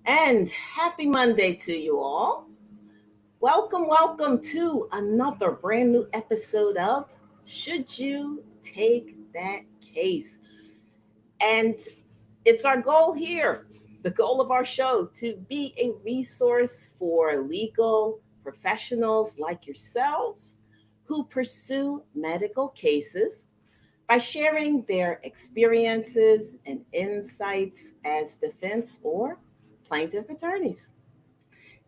And happy Monday to you all. Welcome to another brand new episode of Should You Take That Case? And it's our goal here, the goal of our show, to be a resource for legal professionals like yourselves who pursue medical cases by sharing their experiences and insights as defense or plaintiff attorneys.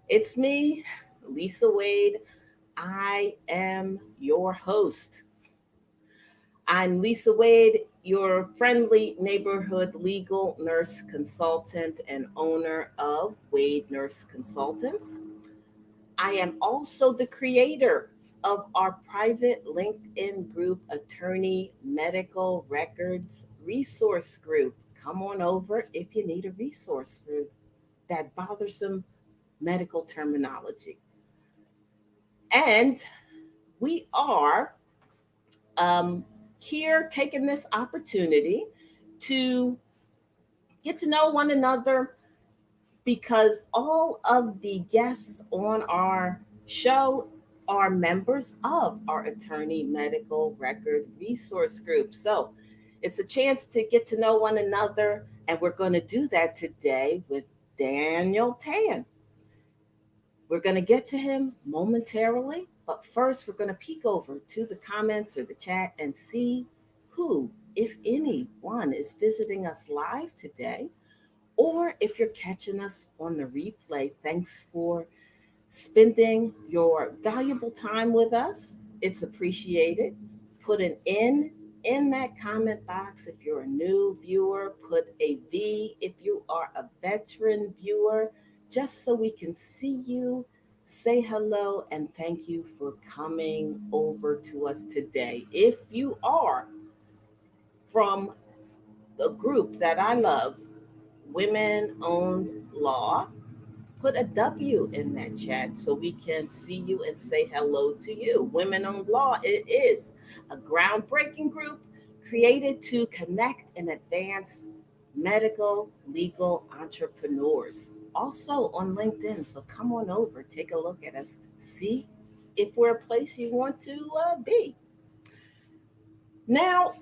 It's me, Lisa Wade. I am your host. I'm Lisa Wade, your friendly neighborhood legal nurse consultant and owner of Wade Nurse Consultants. I am also the creator of our private LinkedIn group, Attorney Medical Records Resource Group. Come on over if you need a resource for that bothersome medical terminology. And we are um, here taking this opportunity to get to know one another because all of the guests on our show are members of our Attorney Medical Record Resource Group. So it's a chance to get to know one another, and we're going to do that today with Daniel Tann. We're going to get to him momentarily, but first we're going to peek over to the comments or the chat and see who, if anyone, is visiting us live today. Or if you're catching us on the replay, thanks for spending your valuable time with us. It's appreciated. Put an in that comment box if you're a new viewer. Put a V if you are a veteran viewer, just so we can see you. Say hello and thank you for coming over to us today. If you are from the group that I love, Women Owned Law, put a W in that chat so we can see you and say hello to you. Women Owned Law, it is a groundbreaking group created to connect and advance medical legal entrepreneurs. Also on LinkedIn. So come on over, take a look at us, see if we're a place you want to be. Now,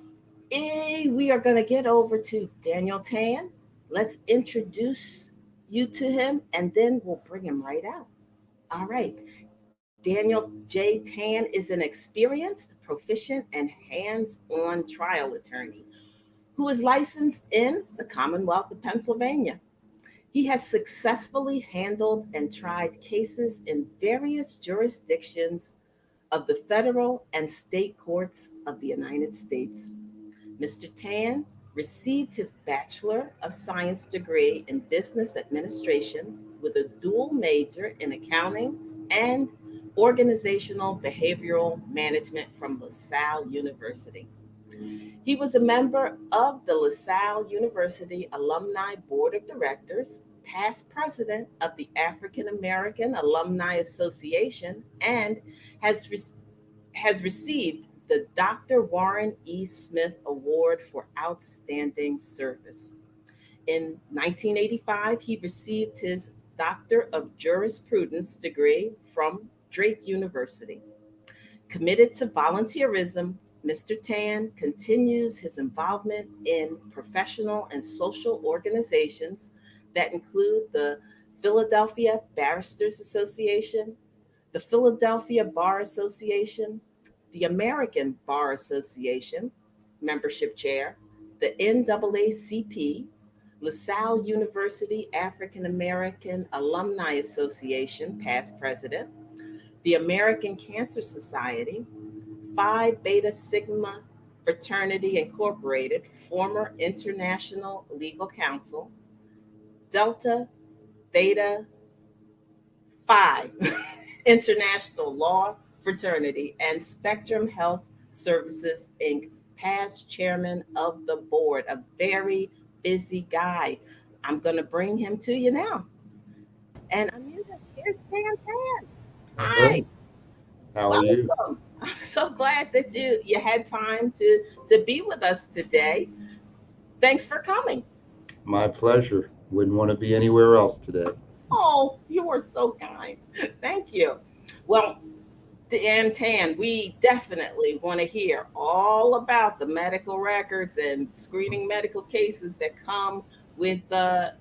we are going to get over to Daniel Tan. Let's introduce you to him and then we'll bring him right out. All right. Daniel J. Tan is an experienced, proficient, and hands on trial attorney who is licensed in the Commonwealth of Pennsylvania. He has successfully handled and tried cases in various jurisdictions of the federal and state courts of the United States. Mr. Tan received his Bachelor of Science degree in Business Administration with a dual major in accounting and organizational behavioral management from LaSalle University. He was a member of the LaSalle University Alumni Board of Directors, past president of the African American Alumni Association, and has, re- has received the Dr. Warren E. Smith Award for Outstanding Service. In 1985, he received his Doctor of Jurisprudence degree from Drake University. Committed to volunteerism, Mr. Tan continues his involvement in professional and social organizations that include the Philadelphia Barristers Association, the Philadelphia Bar Association, the American Bar Association, membership chair, the NAACP, LaSalle University African American Alumni Association, past president, the American Cancer Society, Phi Beta Sigma Fraternity Incorporated, former International Legal Counsel, Delta Theta Phi International Law Fraternity, and Spectrum Health Services Inc., past chairman of the board, a very busy guy. I'm going to bring him to you now. And Anita, here's Dan Tan. Hi, Hello, how are you? welcome. I'm so glad that you had time to be with us today. Thanks for coming. My pleasure. Wouldn't want to be anywhere else today. Oh, you are so kind. Thank you. Well, and Tan, we definitely want to hear all about the medical records and screening medical cases that come with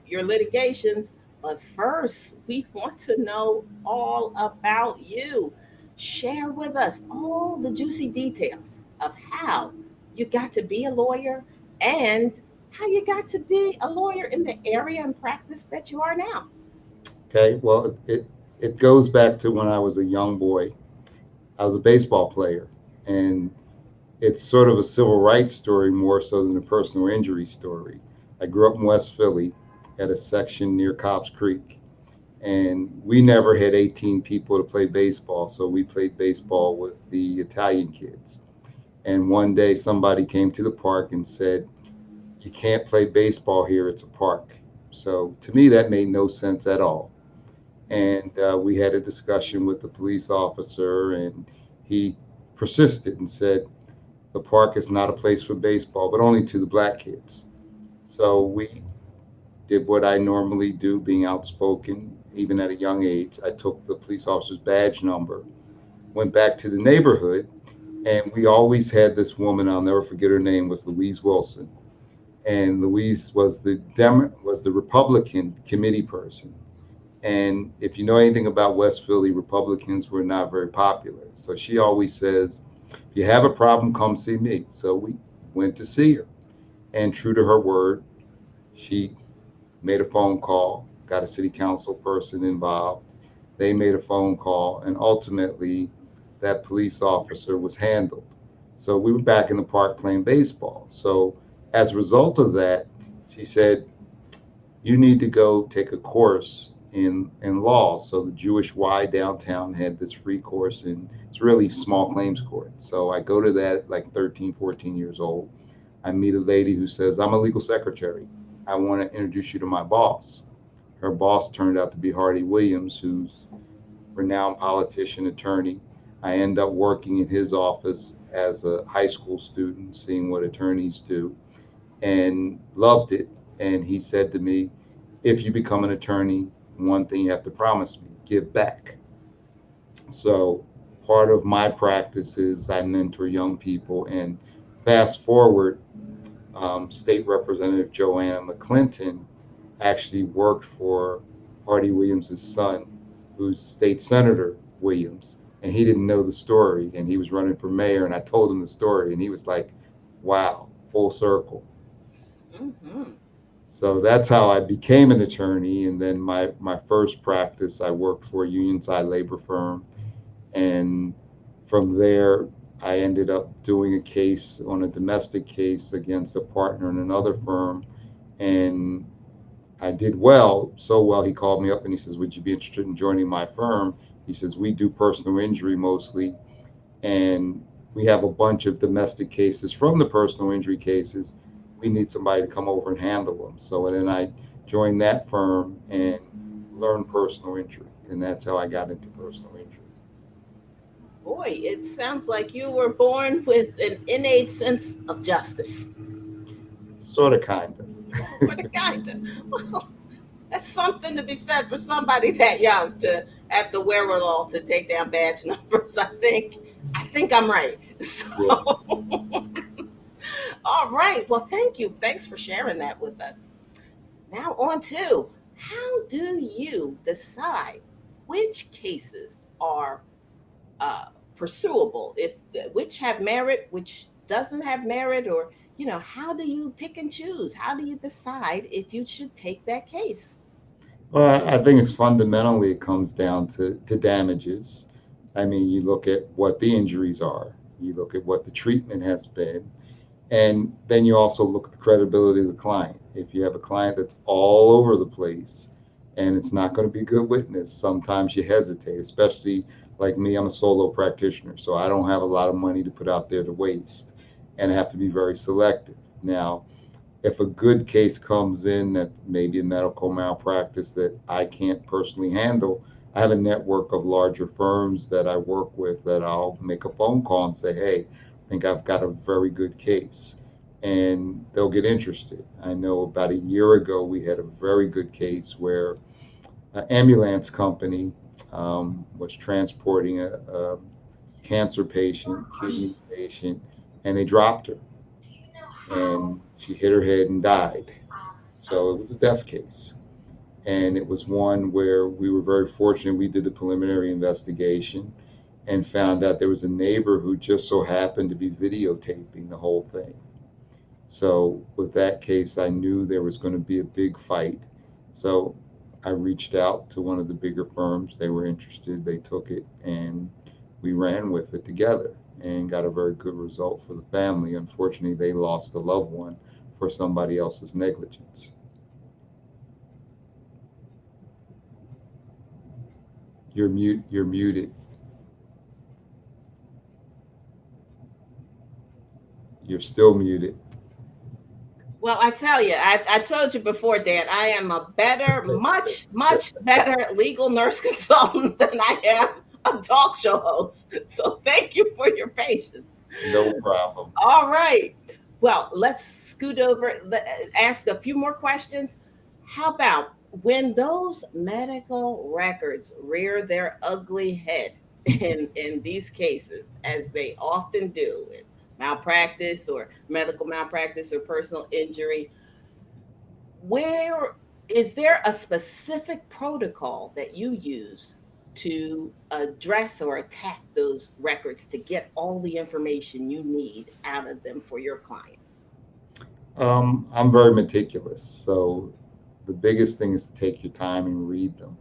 your litigations. But first, we want to know all about you. Share with us all the juicy details of how you got to be a lawyer and how you got to be a lawyer in the area and practice that you are now. Okay, well, it goes back to when I was a young boy. I was a baseball player, and it's sort of a civil rights story more so than a personal injury story. I grew up in West Philly at a section near Cobbs Creek, and we never had 18 people to play baseball, so we played baseball with the Italian kids. And one day somebody came to the park and said, "You can't play baseball here, it's a park." So to me, that made no sense at all. And we had a discussion with the police officer, and he persisted and said, "The park is not a place for baseball, but only to the black kids." So we did what I normally do, being outspoken, even at a young age. I took the police officer's badge number, went back to the neighborhood, and we always had this woman. I'll never forget her name, was Louise Wilson, and Louise was the Republican committee person. And if you know anything about West Philly, Republicans were not very popular. So she always says, "If you have a problem, come see me." So we went to see her, and true to her word, she made a phone call, got a city council person involved. They made a phone call, and ultimately, that police officer was handled. So we were back in the park playing baseball. So as a result of that, she said, "You need to go take a course in law." So the Jewish Y downtown had this free course, and it's really small claims court. So I go to that at like 13, 14 years old. I meet a lady who says, "I'm a legal secretary. I want to introduce you to my boss." Her boss turned out to be Hardy Williams, who's a renowned politician, attorney. I end up working in his office as a high school student, seeing what attorneys do, and loved it. And he said to me, "If you become an attorney, one thing you have to promise me, give back." So part of my practice is I mentor young people. And fast forward, State Representative Joanna McClinton actually worked for Hardy Williams' son, who's State Senator Williams, and he didn't know the story, and he was running for mayor, and I told him the story, and he was like, "Wow, full circle." Mm-hmm. So that's how I became an attorney. And then my first practice, I worked for a union side labor firm. And from there, I ended up doing a case on a domestic case against a partner in another firm. And I did well, so well, he called me up and he says, "Would you be interested in joining my firm?" He says, "We do personal injury mostly, and we have a bunch of domestic cases from the personal injury cases. We need somebody to come over and handle them." So then I joined that firm and learned personal injury, and that's how I got into personal injury. Boy, it sounds like you were born with an innate sense of justice. Sort of, kind of. What a guy. Well, that's something to be said for somebody that young to have the wherewithal to take down badge numbers. I think I'm right. So, Yeah. all right. Well, thank you. Thanks for sharing that with us. Now on to how do you decide which cases are uh, pursuable, if which have merit, which doesn't have merit, or how do you pick and choose? How do you decide if you should take that case? Well, I think it's fundamentally it comes down to damages. I mean, you look at what the injuries are, you look at what the treatment has been, and then you also look at the credibility of the client. If you have a client that's all over the place and it's not going to be a good witness, sometimes you hesitate, especially like me, I'm a solo practitioner, so I don't have a lot of money to put out there to waste, and I have to be very selective. Now, if a good case comes in that maybe a medical malpractice that I can't personally handle, I have a network of larger firms that I work with that I'll make a phone call and say, "Hey, I think I've got a very good case." and they'll get interested. I know about a year ago we had a very good case where an ambulance company was transporting a cancer patient, kidney patient, and they dropped her, and she hit her head and died. So it was a death case. And it was one where we were very fortunate. We did the preliminary investigation and found that there was a neighbor who just so happened to be videotaping the whole thing. So with that case, I knew there was going to be a big fight. So I reached out to one of the bigger firms. They were interested. They took it, and we ran with it together and got a very good result for the family. Unfortunately, they lost a loved one for somebody else's negligence. You're muted. You're still muted. Well, I tell you, I told you before, Dan, I am a better, much, much better legal nurse consultant than I am a talk show host. So thank you for your patience. No problem. All right. Well, let's scoot over, ask a few more questions. How about when those medical records rear their ugly head in these cases, as they often do in malpractice or medical malpractice or personal injury, where is there a specific protocol that you use to address or attack those records to get all the information you need out of them for your client? I'm very meticulous, so the biggest thing is to take your time and read them.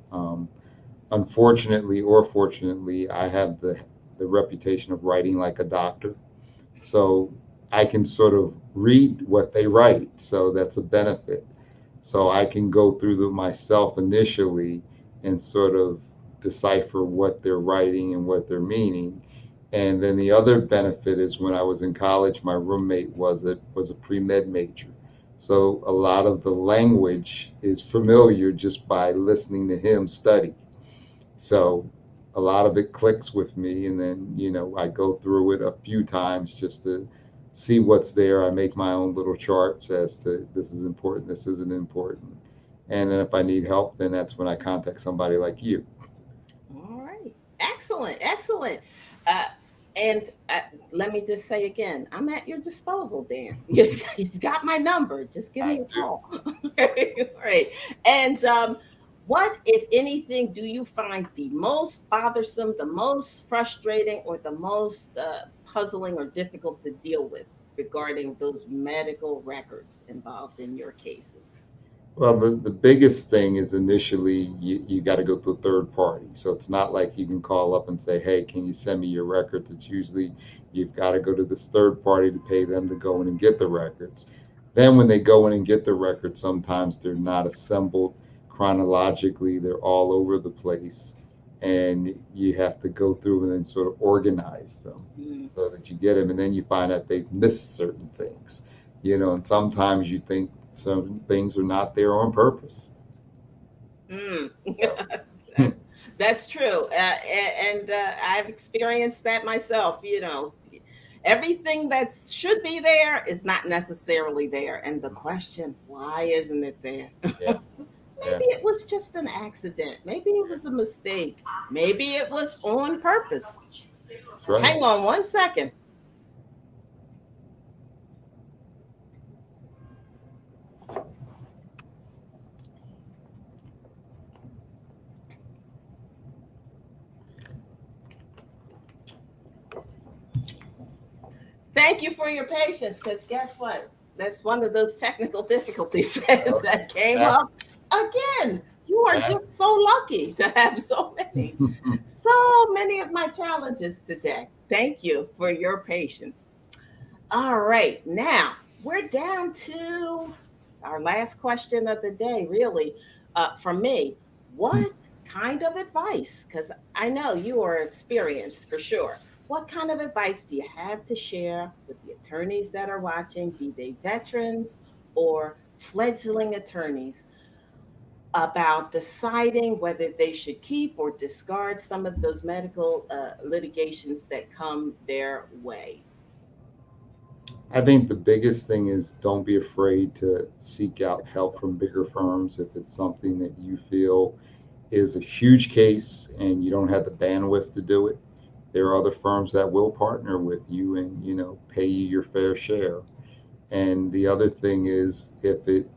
Unfortunately or fortunately, I have the reputation of writing like a doctor, so I can sort of read what they write. So that's a benefit. So I can go through them myself initially and sort of decipher what they're writing and what they're meaning. And then the other benefit is when I was in college, my roommate was a pre-med major. So a lot of the language is familiar just by listening to him study. So a lot of it clicks with me, and then I go through it a few times just to see what's there. I make my own little charts as to this is important, this isn't important, and then if I need help, then that's when I contact somebody like you. All right. Excellent. Excellent. Uh, and let me just say again, I'm at your disposal, Dan. You've got my number. Just give I me a do. call. Right. And what, if anything, do you find the most bothersome, the most frustrating, or the most puzzling or difficult to deal with regarding those medical records involved in your cases? Well, the biggest thing is initially you got to go to a third party. So it's not like you can call up and say, hey, can you send me your records? It's usually you've got to go to this third party to pay them to go in and get the records. Then when they go in and get the records, sometimes they're not assembled chronologically, they're all over the place. And you have to go through and then sort of organize them Mm. so that you get them. And then you find out they've missed certain things, and sometimes you think some things are not there on purpose. Mm. So, That's true. And I've experienced that myself. Everything that should be there is not necessarily there. And the question, why isn't it there? yeah, yeah, Maybe it was just an accident. Maybe it was a mistake. Maybe it was on purpose. that's right. Hang on one second. Thank you for your patience, because guess what? That's one of those technical difficulties Oh, that came that, up again. You are that, just so lucky to have so many of my challenges today. Thank you for your patience. All right, now we're down to our last question of the day, really, from me. What kind of advice? Because I know you are experienced for sure. What kind of advice do you have to share with the attorneys that are watching, be they veterans or fledgling attorneys, about deciding whether they should keep or discard some of those medical litigations that come their way? I think the biggest thing is don't be afraid to seek out help from bigger firms if it's something that you feel is a huge case and you don't have the bandwidth to do it. There are other firms that will partner with you and, pay you your fair share. And the other thing is if it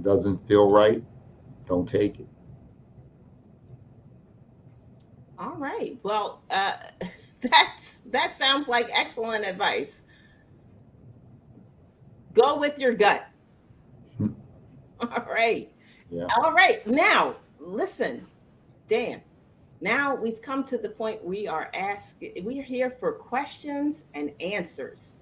doesn't feel right, don't take it. All right. Well, that sounds like excellent advice. Go with your gut. All right. Yeah. All right. Now, listen, Dan. Now we've come to the point we're here for questions and answers.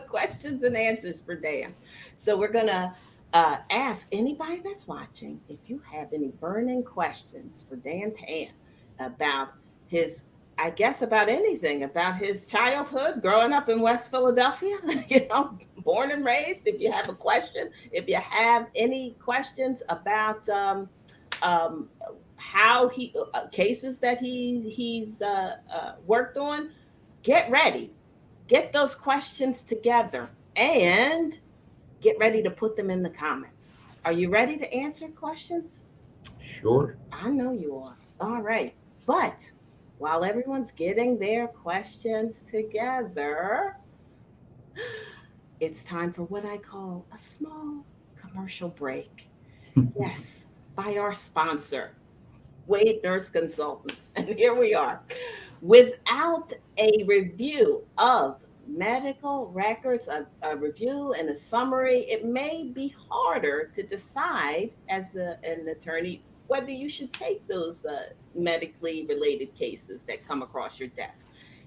Questions and answers for Dan. So we're gonna ask anybody that's watching if you have any burning questions for Dan Tan about his, I guess about anything about his childhood, growing up in West Philadelphia, born and raised. If you have a question, if you have any questions about um, how he cases that he's worked on, get ready, get those questions together, and get ready to put them in the comments. Are you ready to answer questions? Sure. I know you are. All right. But while everyone's getting their questions together, it's time for what I call a small commercial break. Yes, by our sponsor, Wade Nurse Consultants. And here we are. Without a review of medical records, a review and a summary, it may be harder to decide as an attorney whether you should take those medically related cases that come across your desk.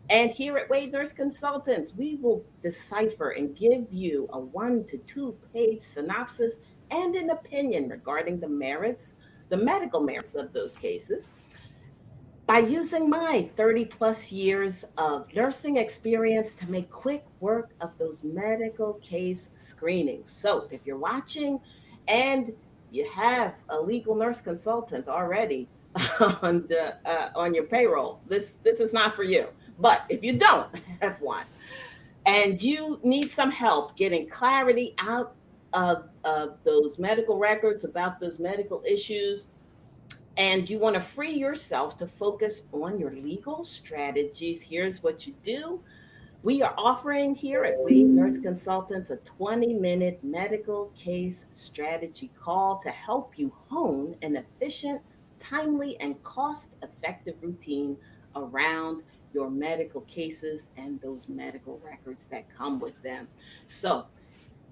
And here at Wade Nurse Consultants, we will decipher and give you a 1 to 2 page synopsis and an opinion regarding the merits, the medical merits of those cases by using my 30 plus years of nursing experience to make quick work of those medical case screenings. So if you're watching and you have a legal nurse consultant already on your payroll, this is not for you. But if you don't have one and you need some help getting clarity out of those medical records about those medical issues, and you want to free yourself to focus on your legal strategies, here's what you do. We are offering here at Wade Nurse Consultants a 20-minute medical case strategy call to help you hone an efficient, timely, and cost effective routine around your medical cases and those medical records that come with them. So,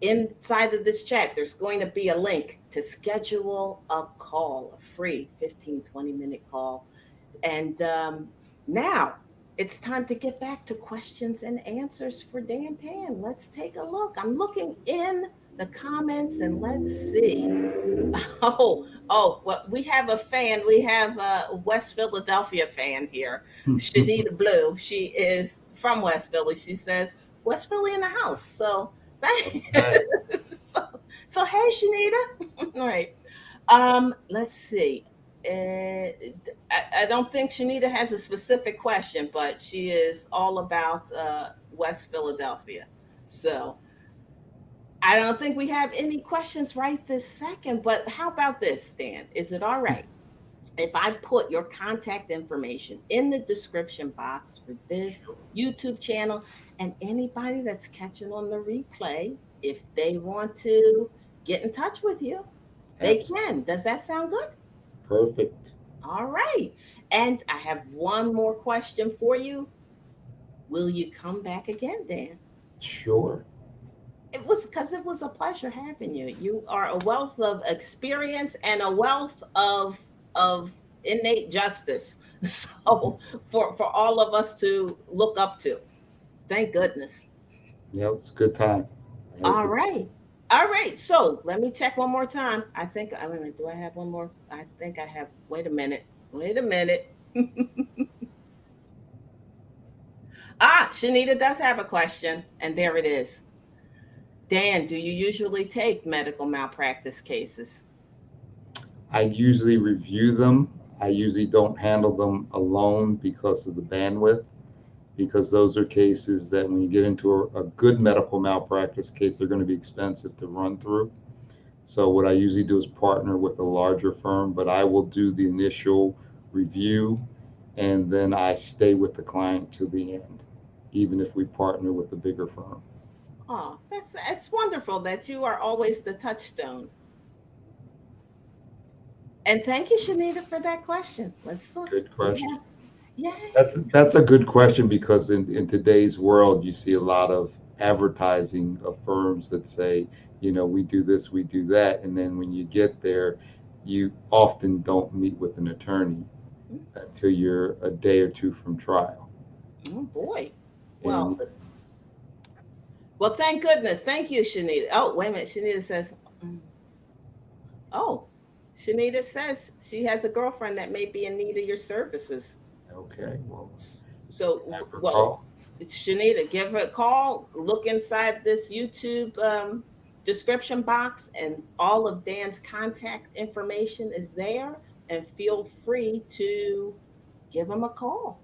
inside of this chat, there's going to be a link to schedule a call, a free 15-20 minute call. And now it's time to get back to questions and answers for Dan Tan. Let's take a look. I'm looking in the comments and let's see. Well, we have a fan. We have a West Philadelphia fan here, Shanita Blue. She is from West Philly. She says, West Philly in the house. So, Okay. so, so hey, Shanita. All right. Let's see. I don't think Shanita has a specific question, but she is all about West Philadelphia. So I don't think we have any questions right this second. But how about this, Stan? Is it all right if I put your contact information in the description box for this YouTube channel, and anybody that's catching on the replay, if they want to get in touch with you, they Absolutely. can. Does that sound good? Perfect. All right. And I have one more question for you. Will you come back again, Dan? Sure. It was a pleasure having you. You are a wealth of experience and a wealth of innate justice. So for all of us to look up to. Thank goodness. Yeah, it's a good time. I had a All good right. All right. So let me check one more time. I think I mean, do I have one more? I think I have. Wait a minute. Wait a minute. Shanita does have a question, and there it is. Dan, do you usually take medical malpractice cases? I usually review them. I usually don't handle them alone because of the bandwidth. because those are cases that when you get into a good medical malpractice case, they're going to be expensive to run through. So what I usually do is partner with a larger firm, but I will do the initial review and then I stay with the client to the end, even if we partner with a bigger firm. Oh, that's it's wonderful that you are always the touchstone. And thank you, Shanita, for that question. Let's look. Good We question. have, yeah. That's a good question because in today's world, you see a lot of advertising of firms that say, we do this, we do that. And then when you get there, you often don't meet with an attorney until you're a day or two from trial. Oh boy. Well, And well, thank goodness. Thank you, Shanita. Oh, wait a minute. Shanita says, mm, oh, Shanita says she has a girlfriend that may be in need of your services. okay, well, So, have her well, call. Shanita, give her a call. Look inside this YouTube description box, and all of Dan's contact information is there. And feel free to give him a call.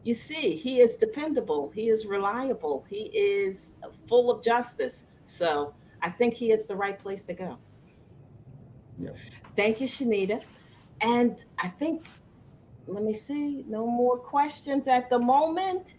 You see, he is dependable, he is reliable, he is full of justice. So I think he is the right place to go. Yeah. Thank you, Shanita. And I think, let me see, no more questions at the moment.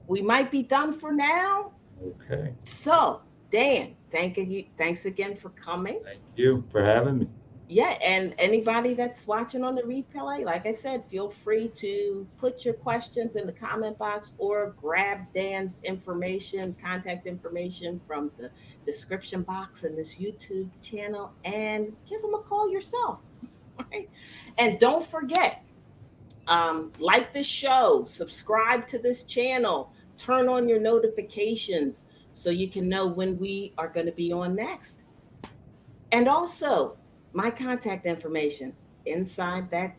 We might be done for now. Okay. So, Dan, thanks again for coming. Thank you for having me. Yeah, and anybody that's watching on the replay, like I said, feel free to put your questions in the comment box or grab Dan's information, contact information from the description box in this YouTube channel and give him a call yourself. Right? And don't forget, like this show, subscribe to this channel, turn on your notifications so you can know when we are going to be on next. And also, my contact information inside that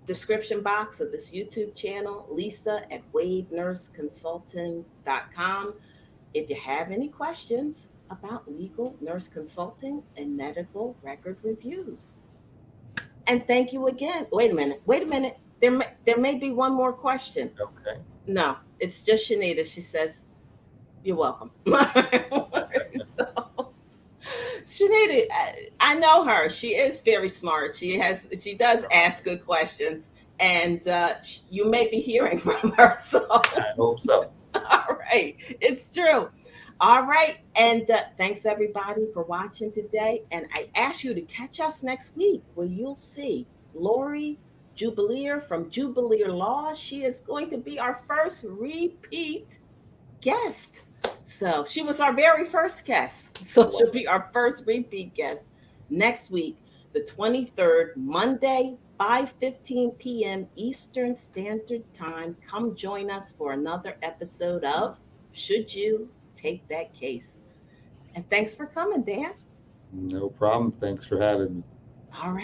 description box of this YouTube channel, Lisa at wadenurseconsulting.com. If you have any questions about legal nurse consulting and medical record reviews. And thank you again. Wait a minute. Wait a minute. There may be one more question. Okay. No, it's just Shanita. She says, "You're welcome." So, Shanita, I know her. She is very smart. She does ask good questions, and you may be hearing from her. So, all I hope so. right, it's true. All right, and thanks everybody for watching today. And I ask you to catch us next week, where you'll see Lori Jubileer from Jubileer Law. She is going to be our first repeat guest. So she was our very first guest. So she'll be our first repeat guest next week, the 23rd, Monday, 5:15 p.m. Eastern Standard Time. Come join us for another episode of Should You Take That Case? And thanks for coming, Dan. No problem. Thanks for having me. All right.